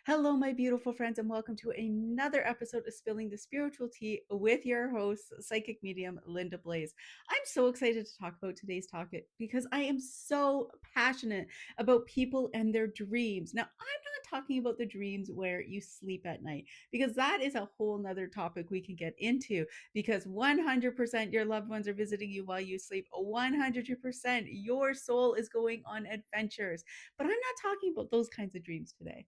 Hello, my beautiful friends, and welcome to another episode of Spilling the Spiritual Tea with your host, psychic medium Linda Blaze. I'm so excited to talk about today's topic because I am so passionate about people and their dreams. Now, I'm not talking about the dreams where you sleep at night because that is a whole nother topic we can get into because 100% your loved ones are visiting you while you sleep. 100% your soul is going on adventures. But I'm not talking about those kinds of dreams today.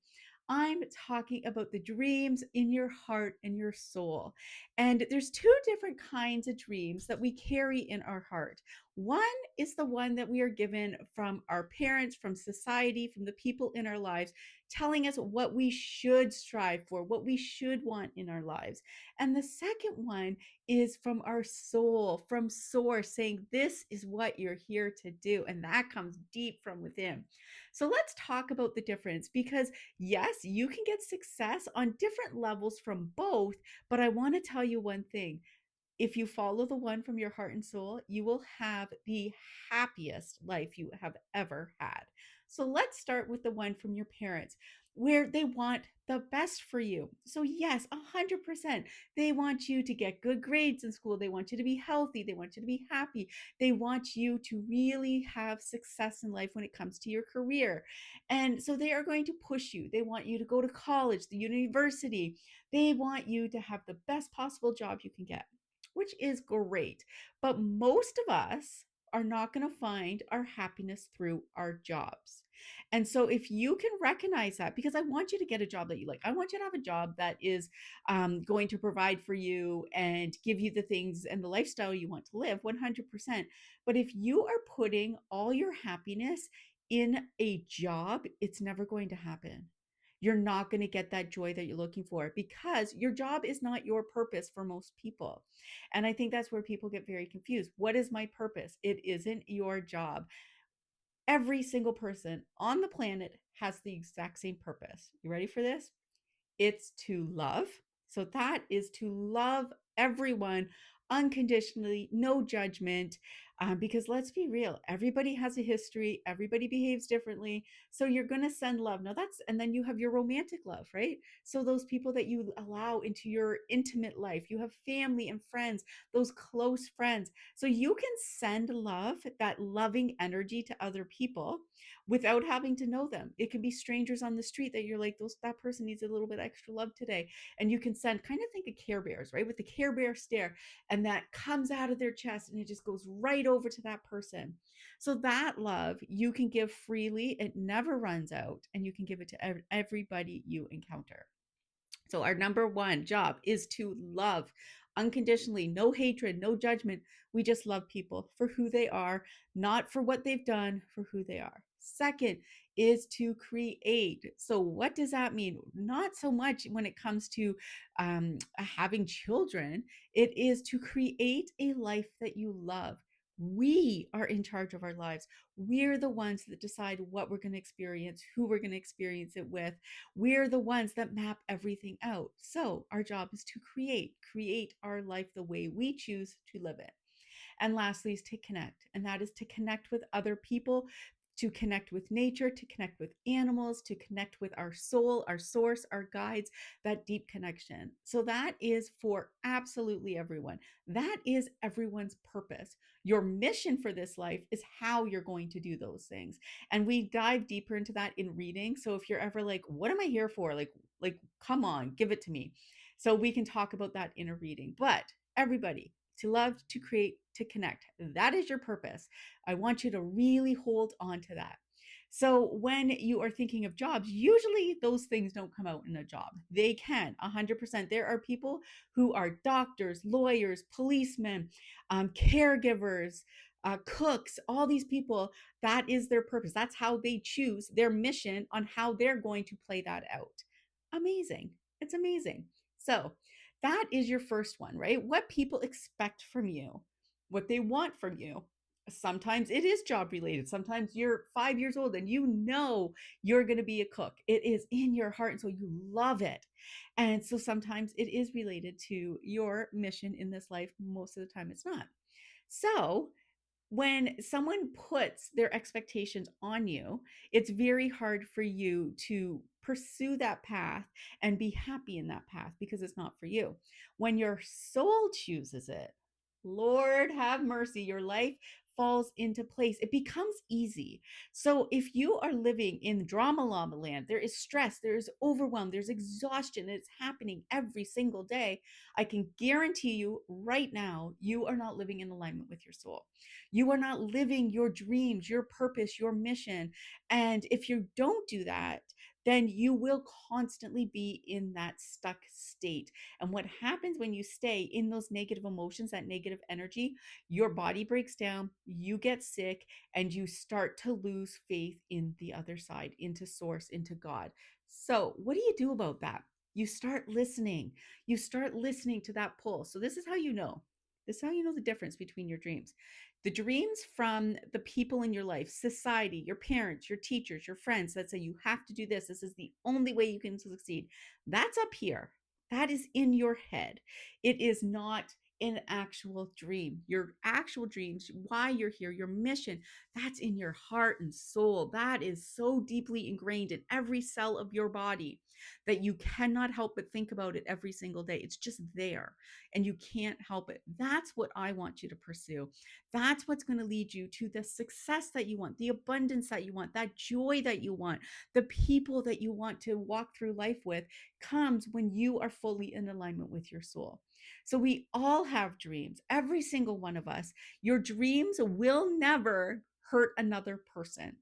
I'm talking about the dreams in your heart and your soul. And there's two different kinds of dreams that we carry in our heart. One is the one that we are given from our parents, from society, from the people in our lives, telling us what we should strive for, what we should want in our lives. And the second one is from our soul, from source, saying, this is what you're here to do. And that comes deep from within. So let's talk about the difference because yes, you can get success on different levels from both, but I want to tell you one thing. If you follow the one from your heart and soul, you will have the happiest life you have ever had. So let's start with the one from your parents, where they want the best for you. So, yes, 100%. They want you to get good grades in school. They want you to be healthy. They want you to be happy. They want you to really have success in life when it comes to your career. And so they are going to push you. They want you to go to college, the university. They want you to have the best possible job you can get, which is great. But most of us are not going to find our happiness through our jobs. And so if you can recognize that, because I want you to get a job that you like, I want you to have a job that is going to provide for you and give you the things and the lifestyle you want to live 100%. But if you are putting all your happiness in a job, it's never going to happen. You're not going to get that joy that you're looking for because your job is not your purpose for most people. And I think that's where people get very confused. What is my purpose? It isn't your job. Every single person on the planet has the exact same purpose. You ready for this? It's to love. So that is to love everyone unconditionally, no judgment. Because let's be real, everybody has a history, everybody behaves differently. So you're going to send love. Now and then you have your romantic love, right? So those people that you allow into your intimate life, you have family and friends, those close friends. So you can send love, that loving energy to other people without having to know them. It can be strangers on the street that you're like, that person needs a little bit extra love today. And you can send, kind of think of Care Bears, right? With the Care Bear stare, and that comes out of their chest and it just goes right over to that person. So that love you can give freely, it never runs out, and you can give it to everybody you encounter. So our number one job is to love unconditionally, no hatred, no judgment. We just love people for who they are, not for what they've done, for who they are. Second is to create. So what does that mean? Not so much when it comes to having children. It is to create a life that you love. We are in charge of our lives. We're the ones that decide what we're going to experience, who we're going to experience it with. We're the ones that map everything out. So our job is to create our life the way we choose to live it. And lastly is to connect. And that is to connect with other people, to connect with nature, to connect with animals, to connect with our soul, our source, our guides, that deep connection. So that is for absolutely everyone. That is everyone's purpose. Your mission for this life is how you're going to do those things. And we dive deeper into that in reading. So if you're ever like, what am I here for? Like, come on, give it to me. So we can talk about that in a reading. But everybody, to love, to create, to connect. That is your purpose. I want you to really hold on to that. So when you are thinking of jobs, usually those things don't come out in a job. They can 100%. There are people who are doctors, lawyers, policemen, caregivers, cooks, all these people. That is their purpose. That's how they choose their mission on how they're going to play that out. Amazing. It's amazing. So that is your first one, right? What people expect from you, what they want from you. Sometimes it is job related. Sometimes you're 5 years old and you know you're going to be a cook. It is in your heart. And so you love it. And so sometimes it is related to your mission in this life. Most of the time it's not. So when someone puts their expectations on you, it's very hard for you to pursue that path and be happy in that path because it's not for you. When your soul chooses it, Lord have mercy, your life falls into place. It becomes easy. So if you are living in drama llama land, there is stress, there is overwhelm, there's exhaustion, it's happening every single day. I can guarantee you right now, you are not living in alignment with your soul. You are not living your dreams, your purpose, your mission. And if you don't do that, then you will constantly be in that stuck state. And what happens when you stay in those negative emotions, that negative energy, your body breaks down, you get sick, and you start to lose faith in the other side, into source, into God. So, what do you do about that? You start listening. You start listening to that pull. So, this is how you know. This is how you know the difference between your dreams. The dreams from the people in your life, society, your parents, your teachers, your friends that say you have to do this, this is the only way you can succeed. That's up here. That is in your head. It is not an actual dream. Your actual dreams, why you're here, your mission, that's in your heart and soul. That is so deeply ingrained in every cell of your body that you cannot help but think about it every single day. It's just there and you can't help it. That's what I want you to pursue. That's what's going to lead you to the success that you want, the abundance that you want, that joy that you want, the people that you want to walk through life with comes when you are fully in alignment with your soul. So we all have dreams, every single one of us. Your dreams will never hurt another person.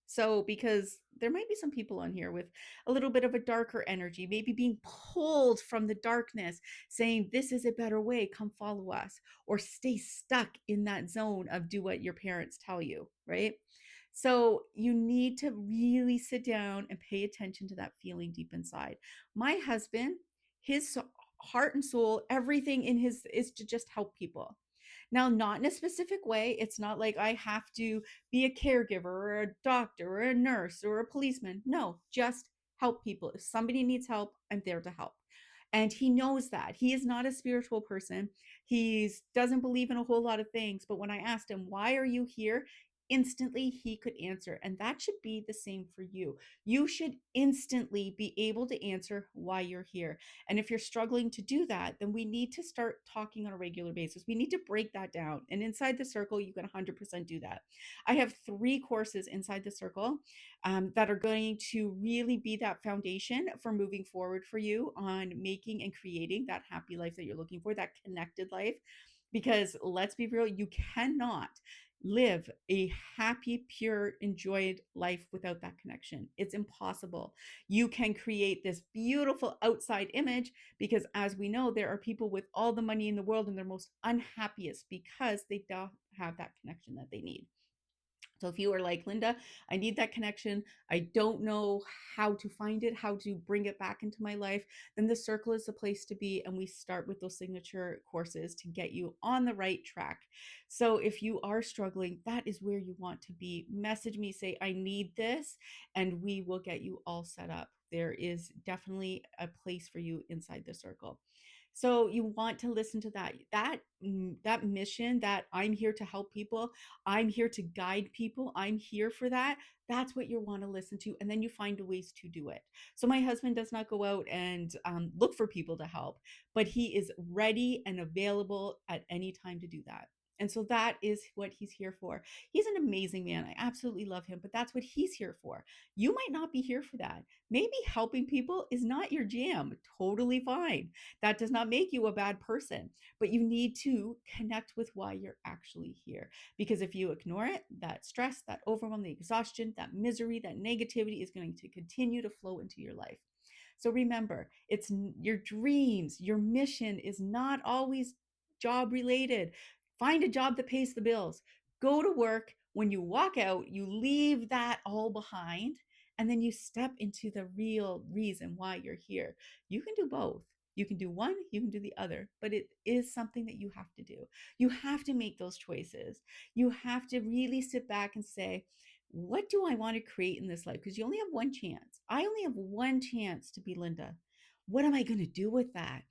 So, because there might be some people on here with a little bit of a darker energy, maybe being pulled from the darkness, saying, this is a better way, come follow us, or stay stuck in that zone of do what your parents tell you, right? So you need to really sit down and pay attention to that feeling deep inside. My husband, his heart and soul, everything in his is to just help people. Now, not in a specific way. It's not like I have to be a caregiver or a doctor or a nurse or a policeman. No, just help people. If somebody needs help, I'm there to help. And he knows that. He is not a spiritual person. He doesn't believe in a whole lot of things. But when I asked him, why are you here? Instantly he could answer. And that should be the same for you. You should instantly be able to answer why you're here. And if you're struggling to do that, then we need to start talking on a regular basis. We need to break that down. And inside the circle, you can 100% do that. I have 3 courses inside the circle that are going to really be that foundation for moving forward for you on making and creating that happy life that you're looking for, that connected life. Because let's be real, you cannot live a happy, pure, enjoyed life without that connection. It's impossible. You can create this beautiful outside image because, as we know, there are people with all the money in the world and they're most unhappiest because they don't have that connection that they need. So if you are like, Linda, I need that connection, I don't know how to find it, how to bring it back into my life, then the circle is the place to be. And we start with those signature courses to get you on the right track. So if you are struggling, that is where you want to be. Message me, say, I need this, and we will get you all set up. There is definitely a place for you inside the circle. So you want to listen to that mission, that I'm here to help people, I'm here to guide people, I'm here for that. That's what you want to listen to, and then you find ways to do it. So my husband does not go out and look for people to help, but he is ready and available at any time to do that. And so that is what he's here for. He's an amazing man. I absolutely love him, but that's what he's here for. You might not be here for that. Maybe helping people is not your jam. Totally fine. That does not make you a bad person, but you need to connect with why you're actually here. Because if you ignore it, that stress, that overwhelm, the exhaustion, that misery, that negativity is going to continue to flow into your life. So remember, it's your dreams, your mission is not always job related. Find a job that pays the bills. Go to work. When you walk out, you leave that all behind and then you step into the real reason why you're here. You can do both. You can do one, you can do the other, but it is something that you have to do. You have to make those choices. You have to really sit back and say, what do I want to create in this life? Because you only have one chance. I only have one chance to be Linda. What am I going to do with that?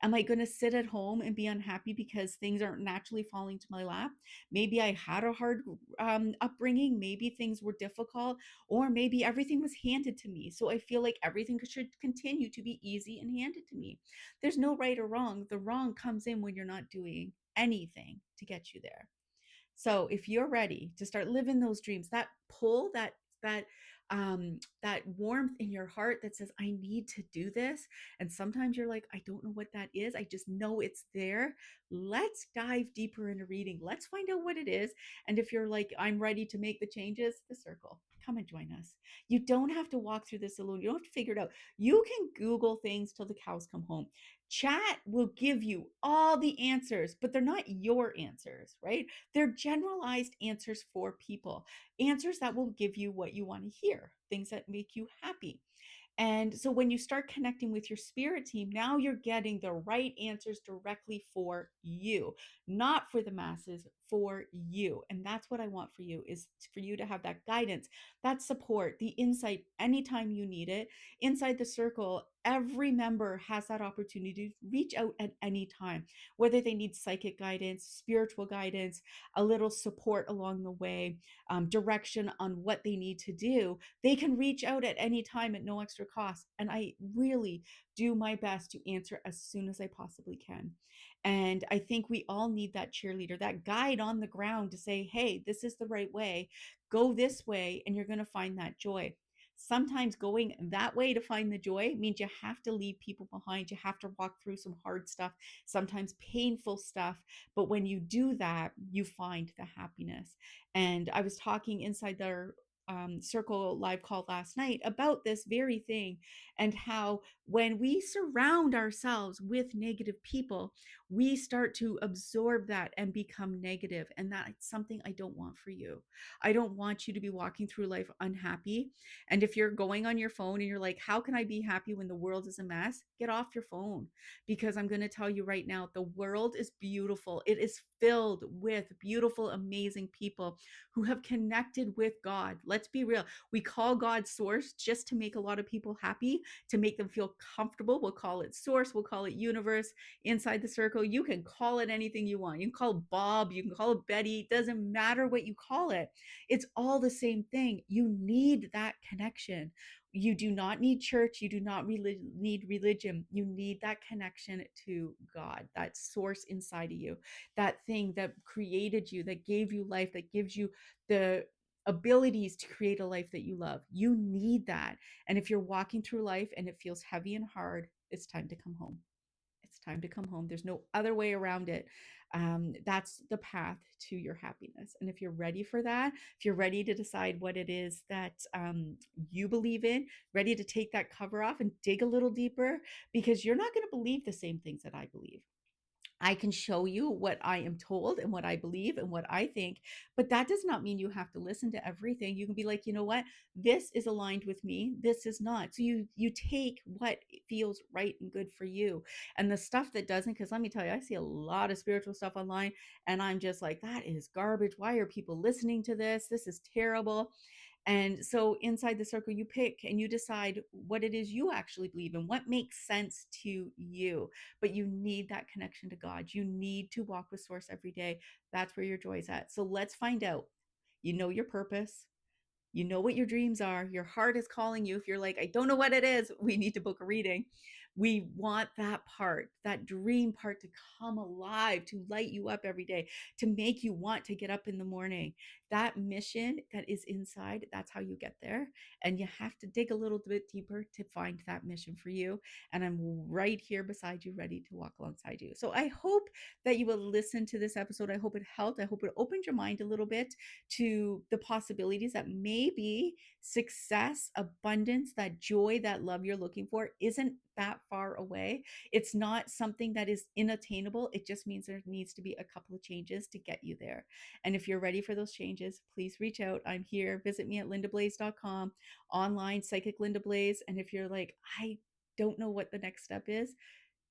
Am I going to sit at home and be unhappy because things aren't naturally falling to my lap? Maybe I had a hard upbringing. Maybe things were difficult, or maybe everything was handed to me. So I feel like everything should continue to be easy and handed to me. There's no right or wrong. The wrong comes in when you're not doing anything to get you there. So if you're ready to start living those dreams, that pull, that warmth in your heart that says, I need to do this. And sometimes you're like, I don't know what that is. I just know it's there. Let's dive deeper into reading. Let's find out what it is. And if you're like, I'm ready to make the changes, the circle, come and join us. You don't have to walk through this alone. You don't have to figure it out. You can Google things till the cows come home. Chat will give you all the answers, but they're not your answers, right? They're generalized answers for people, answers that will give you what you want to hear, things that make you happy. And so when you start connecting with your spirit team, now you're getting the right answers directly for you, not for the masses, for you. And that's what I want for you, is for you to have that guidance, that support, the insight anytime you need it. Inside the circle, every member has that opportunity to reach out at any time, whether they need psychic guidance, spiritual guidance, a little support along the way, direction on what they need to do. They can reach out at any time at no extra cost. And I really do my best to answer as soon as I possibly can. And I think we all need that cheerleader, that guide on the ground to say, hey, this is the right way. Go this way, and you're going to find that joy. Sometimes going that way to find the joy means you have to leave people behind. You have to walk through some hard stuff, sometimes painful stuff. But when you do that, you find the happiness. And I was talking inside their circle live call last night about this very thing, and how when we surround ourselves with negative people, we start to absorb that and become negative. And that's something I don't want for you. I don't want you to be walking through life unhappy. And if you're going on your phone and you're like, how can I be happy when the world is a mess? Get off your phone, because I'm going to tell you right now, the world is beautiful. It is filled with beautiful, amazing people who have connected with God. Let's be real. We call God source just to make a lot of people happy, to make them feel comfortable. We'll call it source, we'll call it universe. Inside the circle, you can call it anything you want. You can call it Bob, you can call it Betty. It doesn't matter what you call it. It's all the same thing. You need that connection. You do not need church. You do not need religion. You need that connection to God, that source inside of you, that thing that created you, that gave you life, that gives you the abilities to create a life that you love. You need that. And if you're walking through life and it feels heavy and hard, it's time to come home. It's time to come home. There's no other way around it. That's the path to your happiness. And if you're ready for that, if you're ready to decide what it is that you believe in, ready to take that cover off and dig a little deeper, because you're not going to believe the same things that I believe. I can show you what I am told and what I believe and what I think, but that does not mean you have to listen to everything. You can be like, you know what? This is aligned with me. This is not. So you take what feels right and good for you, and the stuff that doesn't. Because let me tell you, I see a lot of spiritual stuff online, and I'm just like, that is garbage. Why are people listening to this? This is terrible. And so inside the circle, you pick and you decide what it is you actually believe in, what makes sense to you. But you need that connection to God. You need to walk with Source every day. That's where your joy is at. So let's find out. You know your purpose. You know what your dreams are. Your heart is calling you. If you're like, I don't know what it is, we need to book a reading. We want that part, that dream part, to come alive, to light you up every day, to make you want to get up in the morning. That mission that is inside, that's how you get there. And you have to dig a little bit deeper to find that mission for you. And I'm right here beside you, ready to walk alongside you. So I hope that you will listen to this episode. I hope it helped. I hope it opened your mind a little bit to the possibilities that maybe success, abundance, that joy, that love you're looking for isn't that far away. It's not something that is unattainable. It just means there needs to be a couple of changes to get you there. And if you're ready for those changes, please reach out. I'm here. Visit me at lindablaze.com, online, Psychic Linda Blaze. And if you're like, I don't know what the next step is,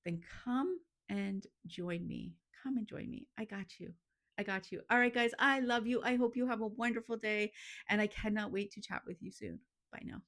then come and join me. Come and join me. I got you. I got you. All right, guys, I love you. I hope you have a wonderful day, and I cannot wait to chat with you soon. Bye now.